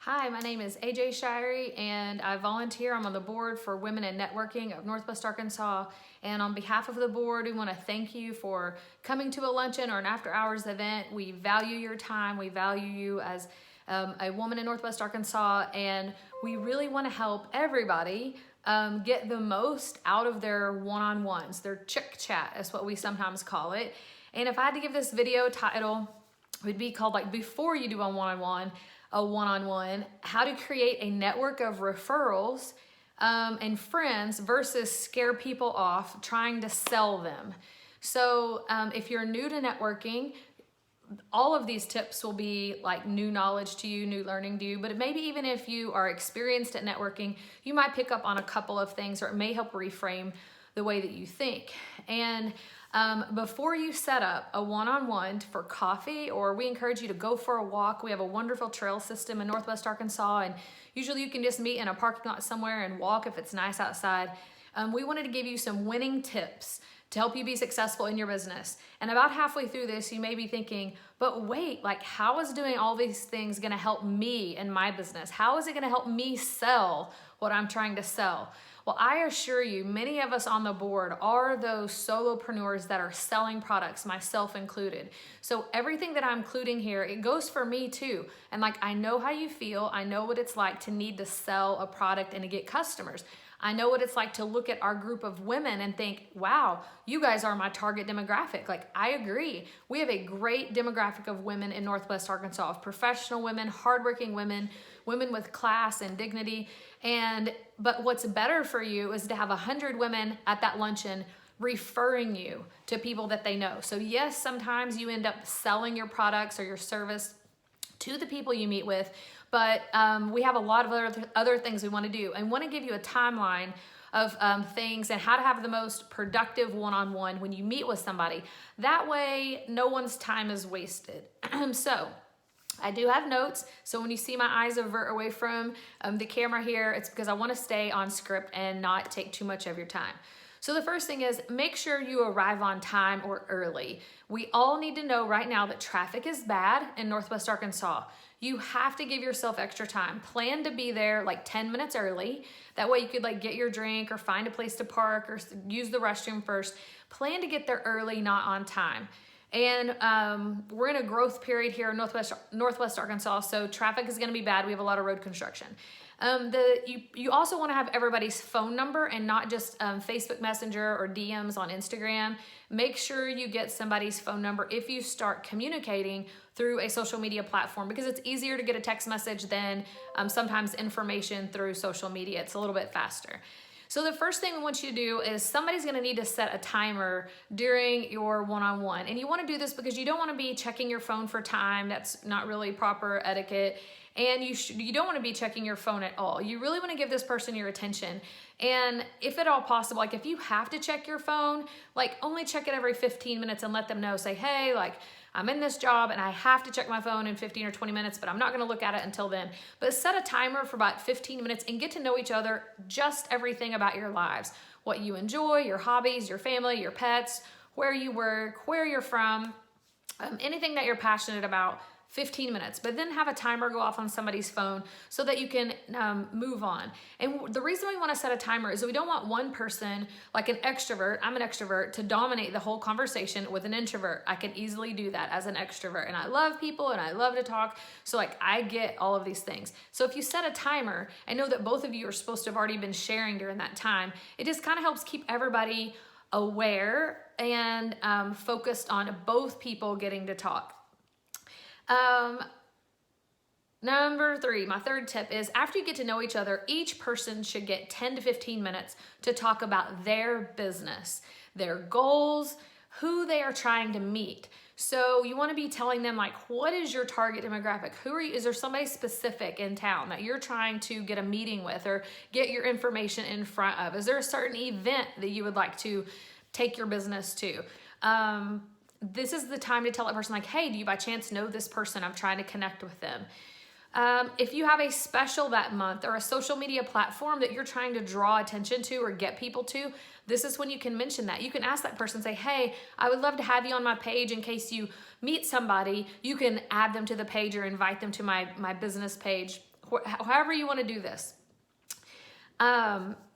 Hi, my name is AJ Shirey and I volunteer. I'm on the board for Women in Networking of Northwest Arkansas. And on behalf of the board, we want to thank you for coming to a luncheon or an after hours event. We value your time. We value you as a woman in Northwest Arkansas. And we really want to help everybody get the most out of their one-on-ones, their chick chat is what we sometimes call it. And if I had to give this video title, it would be called like Before You Do a One-on-One, how to create a network of referrals and friends versus scare people off trying to sell them. So if you're new to networking, all of these tips will be like new knowledge to you, new learning to you, but maybe even if you are experienced at networking, you might pick up on a couple of things, or it may help reframe the way that you think. And before you set up a one-on-one for coffee, or we encourage you to go for a walk. We have a wonderful trail system in Northwest Arkansas, and usually you can just meet in a parking lot somewhere and walk if it's nice outside. We wanted to give you some winning tips to help you be successful in your business. And about halfway through this, you may be thinking, but wait, like how is doing all these things gonna help me in my business? How is it gonna help me sell what I'm trying to sell? Well, I assure you, many of us on the board are those solopreneurs that are selling products, myself included. So everything that I'm including here, it goes for me too. And like, I know how you feel. I know what it's like to need to sell a product and to get customers. I know what it's like to look at our group of women and think, wow, you guys are my target demographic. Like, I agree. We have a great demographic of women in Northwest Arkansas, of professional women, hardworking women, women with class and dignity. But what's better for you is to have 100 women at that luncheon referring you to people that they know. So yes, sometimes you end up selling your products or your service to the people you meet with, but we have a lot of other things we want to do. I want to give you a timeline of things and how to have the most productive one-on-one when you meet with somebody. That way, no one's time is wasted. So I do have notes, so when you see my eyes avert away from the camera here, it's because I want to stay on script and not take too much of your time. So the first thing is make sure you arrive on time or early. We all need to know right now that traffic is bad in Northwest Arkansas. You have to give yourself extra time. Plan to be there like 10 minutes early. That way you could like get your drink or find a place to park or use the restroom first. Plan to get there early, not on time. And we're in a growth period here in Northwest Arkansas, so traffic is going to be bad. We have a lot of road construction. You also want to have everybody's phone number and not just Facebook Messenger or DMs on Instagram. Make sure you get somebody's phone number if you start communicating through a social media platform, because it's easier to get a text message than sometimes information through social media. It's a little bit faster. So the first thing we want you to do is somebody's going to need to set a timer during your one-on-one. And you want to do this because you don't want to be checking your phone for time. That's not really proper etiquette. And you don't want to be checking your phone at all. You really want to give this person your attention. And if at all possible, like if you have to check your phone, like only check it every 15 minutes and let them know, say, hey, like I'm in this job and I have to check my phone in 15 or 20 minutes, but I'm not going to look at it until then. But set a timer for about 15 minutes and get to know each other, just everything about your lives, what you enjoy, your hobbies, your family, your pets, where you work, where you're from, anything that you're passionate about. 15 minutes, but then have a timer go off on somebody's phone so that you can move on. And the reason we want to set a timer is that we don't want one person, like an extrovert, I'm an extrovert, to dominate the whole conversation with an introvert. I can easily do that as an extrovert, and I love people and I love to talk, so like I get all of these things. So if you set a timer, I know that both of you are supposed to have already been sharing during that time. It just kind of helps keep everybody aware and focused on both people getting to talk. Number 3, my third tip is after you get to know each other, each person should get 10 to 15 minutes to talk about their business, their goals, who they are trying to meet. So you want to be telling them like, what is your target demographic? Who are you? Is there somebody specific in town that you're trying to get a meeting with or get your information in front of? Is there a certain event that you would like to take your business to? This is the time to tell that person like, hey, do you by chance know this person? I'm trying to connect with them. If you have a special that month or a social media platform that you're trying to draw attention to or get people to, this is when you can mention that. You can ask that person, say, hey, I would love to have you on my page in case you meet somebody. You can add them to the page or invite them to my business page however you want to do this.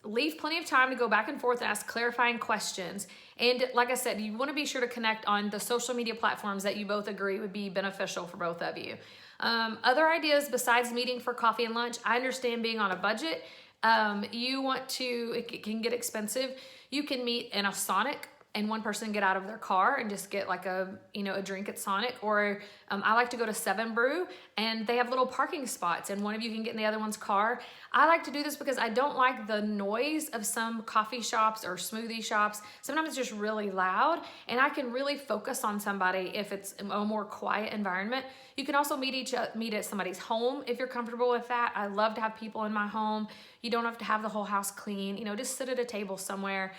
Leave plenty of time to go back and forth and ask clarifying questions. And like I said, you want to be sure to connect on the social media platforms that you both agree would be beneficial for both of you. Other ideas besides meeting for coffee and lunch, I understand being on a budget. It can get expensive. You can meet in a Sonic and one person get out of their car and just get like a drink at Sonic. Or I like to go to 7 Brew and they have little parking spots and one of you can get in the other one's car. I like to do this because I don't like the noise of some coffee shops or smoothie shops. Sometimes it's just really loud and I can really focus on somebody if it's a more quiet environment. You can also meet at somebody's home if you're comfortable with that. I love to have people in my home. You don't have to have the whole house clean. Just sit at a table somewhere.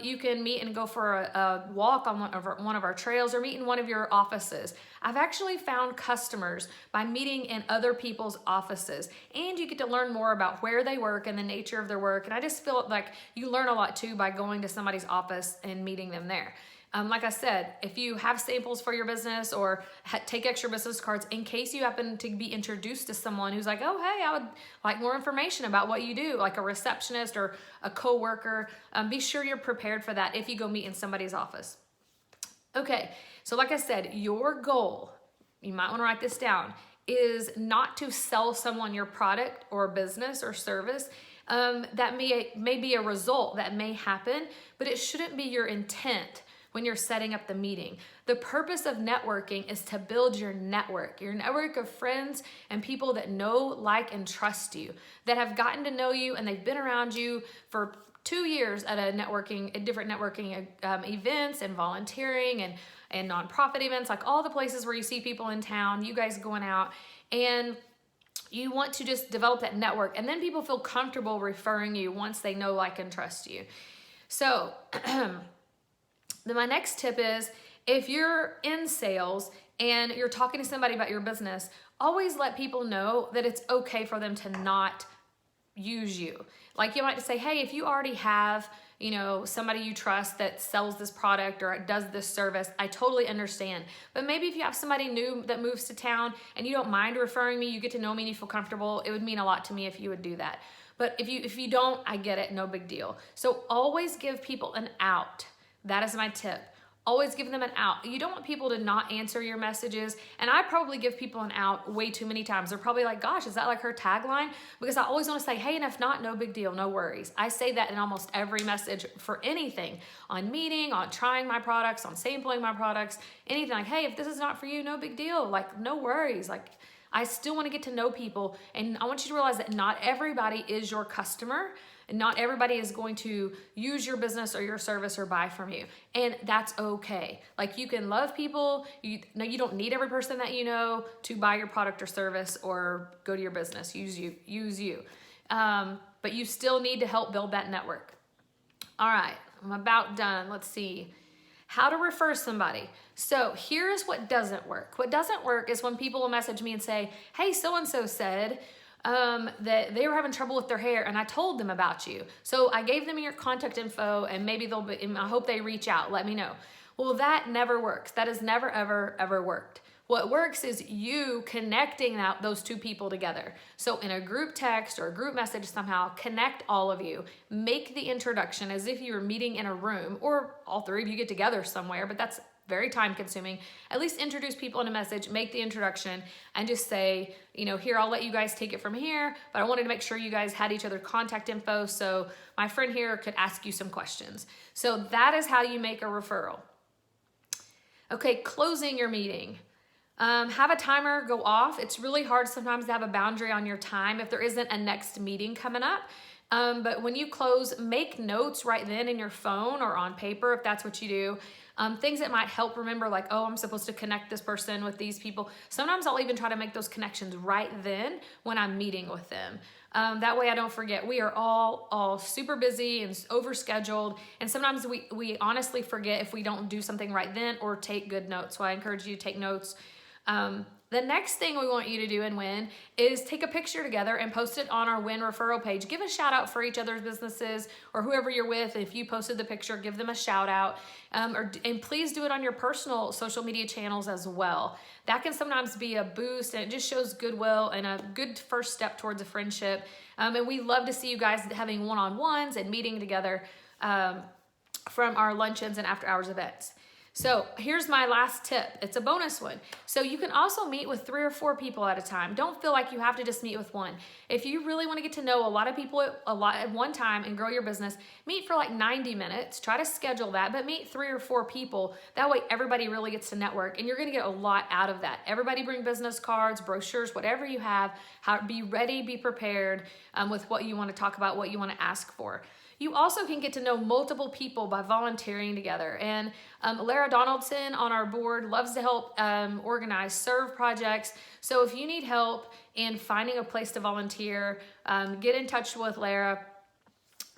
You can meet and go for a walk on one of our trails or meet in one of your offices. I've actually found customers by meeting in other people's offices, and you get to learn more about where they work and the nature of their work. And I just feel like you learn a lot too by going to somebody's office and meeting them there. Like I said, if you have samples for your business or take extra business cards in case you happen to be introduced to someone who's like, oh, hey, I would like more information about what you do, like a receptionist or a coworker. Be sure you're prepared for that if you go meet in somebody's office. Okay, so like I said, your goal, you might want to write this down, is not to sell someone your product or business or service. That may be a result that may happen, but it shouldn't be your intent when you're setting up the meeting. The purpose of networking is to build your network of friends and people that know, like, and trust you, that have gotten to know you and they've been around you for 2 years at different networking events and volunteering and nonprofit events, like all the places where you see people in town, you guys going out, and you want to just develop that network, and then people feel comfortable referring you once they know, like, and trust you. So, then my next tip is, if you're in sales and you're talking to somebody about your business, always let people know that it's okay for them to not use you. Like you might say, hey, if you already have, somebody you trust that sells this product or does this service, I totally understand. But maybe if you have somebody new that moves to town and you don't mind referring me, you get to know me and you feel comfortable, it would mean a lot to me if you would do that. But if you don't, I get it, no big deal. So always give people an out. That is my tip. Always give them an out. You don't want people to not answer your messages. And I probably give people an out way too many times. They're probably like, gosh, is that like her tagline? Because I always want to say, hey, and if not, no big deal, no worries. I say that in almost every message for anything, on meeting, on trying my products, on sampling my products, anything. Like, hey, if this is not for you, no big deal. Like, no worries. Like, I still want to get to know people. And I want you to realize that not everybody is your customer. And not everybody is going to use your business or your service or buy from you. And that's okay. Like, you can love people. You don't need every person that you know to buy your product or service or go to your business. Use you. But you still need to help build that network. All right, I'm about done. Let's see. How to refer somebody. So here's what doesn't work. What doesn't work is when people will message me and say, hey, so-and-so said that they were having trouble with their hair and I told them about you. So I gave them your contact info and maybe I hope they reach out, let me know. Well, that never works. That has never, ever, ever worked. What works is you connecting those two people together. So in a group text or a group message somehow, connect all of you. Make the introduction as if you were meeting in a room, or all three of you get together somewhere, but that's very time consuming. At least introduce people in a message, make the introduction, and just say, here, I'll let you guys take it from here, but I wanted to make sure you guys had each other's contact info so my friend here could ask you some questions. So that is how you make a referral. Okay, closing your meeting. Have a timer go off. It's really hard sometimes to have a boundary on your time if there isn't a next meeting coming up. But when you close, make notes right then in your phone or on paper if that's what you do. Things that might help remember, like, oh, I'm supposed to connect this person with these people. Sometimes I'll even try to make those connections right then when I'm meeting with them. That way I don't forget. We are all super busy and overscheduled, and sometimes we honestly forget if we don't do something right then or take good notes. So I encourage you to take notes. The next thing we want you to do and win is take a picture together and post it on our Win referral page. Give a shout out for each other's businesses or whoever you're with. If you posted the picture, give them a shout out. And please do it on your personal social media channels as well. That can sometimes be a boost, and it just shows goodwill and a good first step towards a friendship. And we love to see you guys having one-on-ones and meeting together from our luncheons and after hours events. So here's my last tip. It's a bonus one. So you can also meet with 3 or 4 people at a time. Don't feel like you have to just meet with one. If you really want to get to know a lot of people at one time and grow your business, meet for like 90 minutes. Try to schedule that, but meet 3 or 4 people. That way everybody really gets to network, and you're going to get a lot out of that. Everybody bring business cards, brochures, whatever you have. Be ready, be prepared with what you want to talk about, what you want to ask for. You also can get to know multiple people by volunteering together. And Lara Donaldson on our board loves to help organize serve projects. So if you need help in finding a place to volunteer, get in touch with Lara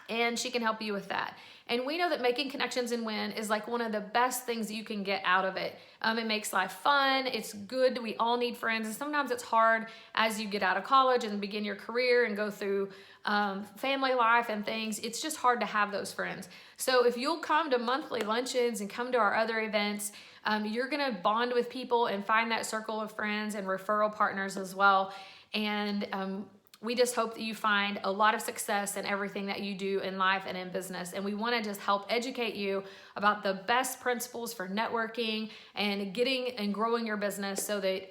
and she can help you with that. And we know that making connections and win is like one of the best things you can get out of it. It makes life fun. It's good. We all need friends. And sometimes it's hard as you get out of college and begin your career and go through family life and things. It's just hard to have those friends. So if you'll come to monthly luncheons and come to our other events, you're going to bond with people and find that circle of friends and referral partners as well. And we just hope that you find a lot of success in everything that you do in life and in business. And we want to just help educate you about the best principles for networking and getting and growing your business so that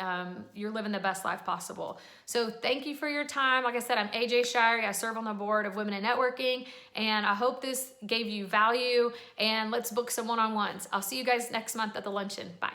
you're living the best life possible. So thank you for your time. Like I said, I'm AJ Shirey. I serve on the board of Women in Networking, and I hope this gave you value, and let's book some one-on-ones. I'll see you guys next month at the luncheon. Bye.